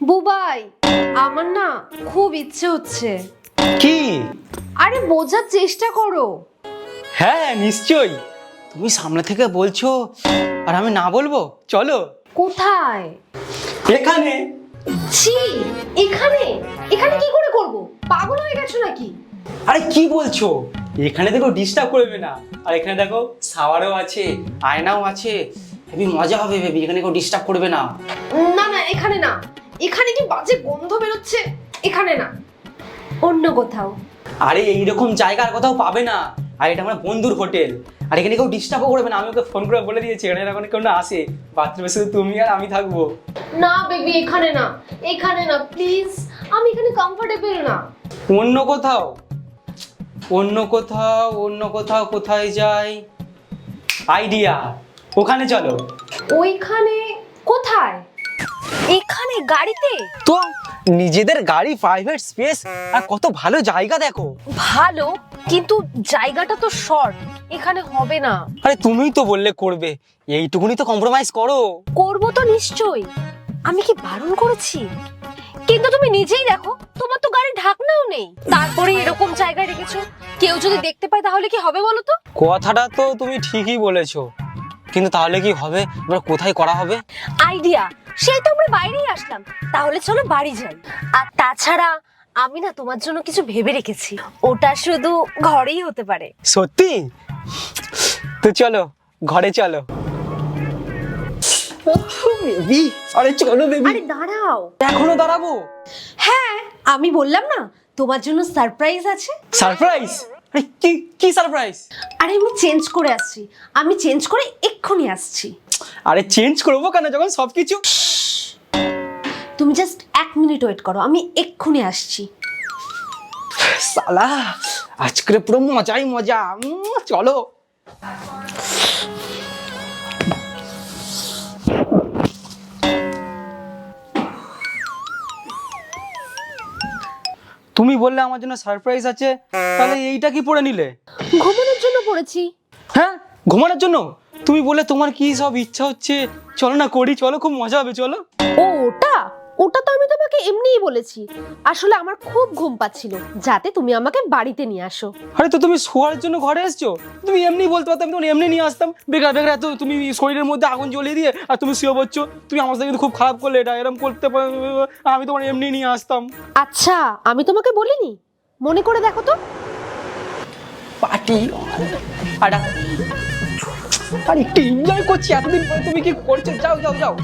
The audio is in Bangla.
বুবাই, আমার না খুব ইচ্ছে হচ্ছে। কি? আরে বোঝার চেষ্টা করো। হ্যাঁ নিশ্চয়ই, তুমি সামনে থেকে বলছো আর আমি না বলবো? চলো। কোথায়? এখানে। ছি, এখানে? এখানে কি করে করব? পাগল হয়ে গেছো নাকি? আরে কি বলছো? এখানে দেখো ডিস্টার্ব করবে না। আর এখানে দেখো শাওয়ারও আছে, আয়নাও আছে, হেবি মজা হবে বেবি। এখানে কেউ ডিস্টার্ব করবে না। না না, এখানে না। এখানে কি বাজে গন্ধ বেরোচ্ছে। এখানে না, অন্য কোথাও। আরে এইরকম জায়গা আর কোথাও পাবে না। আর এটা আমার বন্ধুর হোটেল, আর এখানে কেউ ডিস্টার্বও করবে না। আমি ওকে ফোন করে বলে দিয়েছি এখানে যখন কেউ না আসে, বাথরুমে শুধু তুমি আর আমি থাকবো। না বেবি, এখানে না, এখানে না প্লিজ। আমি এখানে কমফোর্টেবল না। অন্য কোথাও, অন্য কোথাও, অন্য কোথাও কোথায় যাই? আইডিয়া, ওখানে চলো। ওইখানে? কোথায়? এখানে গাড়িতে? তো নিজেদের গাড়ি, প্রাইভেট স্পেস, আর কত ভালো জায়গা দেখো। ভালো, কিন্তু জায়গাটা তো শর্ট, এখানে হবে না। আরে তুমিই তো বললে করবে, এইটুকুনি তো কম্প্রোমাইজ করো। করব তো নিশ্চয়ই, আমি কি বারণ করেছি? কিন্তু তুমি নিজেই দেখো, তোমার তো গাড়ি ঢাকনাও নেই, তারপরে এরকম জায়গায় রেখেছো। কেউ যদি দেখতে পায় তাহলে কি হবে বলো তো? কথাটা তো তুমি ঠিকই বলেছো, কিন্তু তাহলে কি হবে? এবার কোথায় করা হবে? আইডিয়া, সেই তো আমরা বাইরেই আসলাম, তাহলে চলো বাড়ি যাই। আর তাছাড়া আমি না তোমার জন্য কিছু ভেবে রেখেছি, ওটা শুধু ঘরেই হতে পারে। সত্যি? তো চলো, ঘরে চলো। বেবি, আরে চলো বেবি। আরে দাঁড়াও। এখনো দাঁড়াবো? হ্যাঁ, আমি বললাম না তোমার জন্য সারপ্রাইজ আছে। সারপ্রাইজ? আরে কি কি সারপ্রাইজ? আরে আমি চেঞ্জ করে আসছি, আমি চেঞ্জ করে এক্ষুনি আসছি। আরে চেঞ্জ করবো কেন যখন সবকিছু? তুমি জাস্ট 1 মিনিট ওয়েট করো, আমি এক্ষুনি আসছি। সালা, আজকে পুরো মজাই মজা। চলো। তুমি বললে আমার জন্য সারপ্রাইজ আছে, তাহলে এইটা কি পরে নিলে? ঘুমানোর জন্য পড়েছি। হ্যাঁ, ঘুমানোর জন্য? তুমি বলে তোমার কি সব ইচ্ছা হচ্ছে, চলো না করি, চলো, খুব মজা হবে, চলো। ও ওটা? ওটা তো আমি তোমাকে এমনিই বলেছি। আসলে আমার খুব ঘুম পাচ্ছিল, যাতে তুমি আমাকে বাড়িতে নিয়ে আসো। আরে তো তুমি শোয়ার জন্য ঘরে এসছো, তুমি এমনি বলতে পারতাম, আমি তখন এমনি নিয়ে আসতাম। বেকার বেকার এত তুমি শরীরের মধ্যে আগুন জ্বলিয়ে দিয়ে আর তুমি শুয়ে পড়ছো। তুমি আমার সাথে কিন্তু খুব খারাপ করলে, এটা এরকম করতে আমি তোমার এমনি নিয়ে আসতাম। আচ্ছা, আমি তোমাকে বলিনি, মনে করে দেখো তো। পার্টি আর একটু এনজয় করছি, এতদিন পরে তুমি কি করছো? যাও যাও যাও।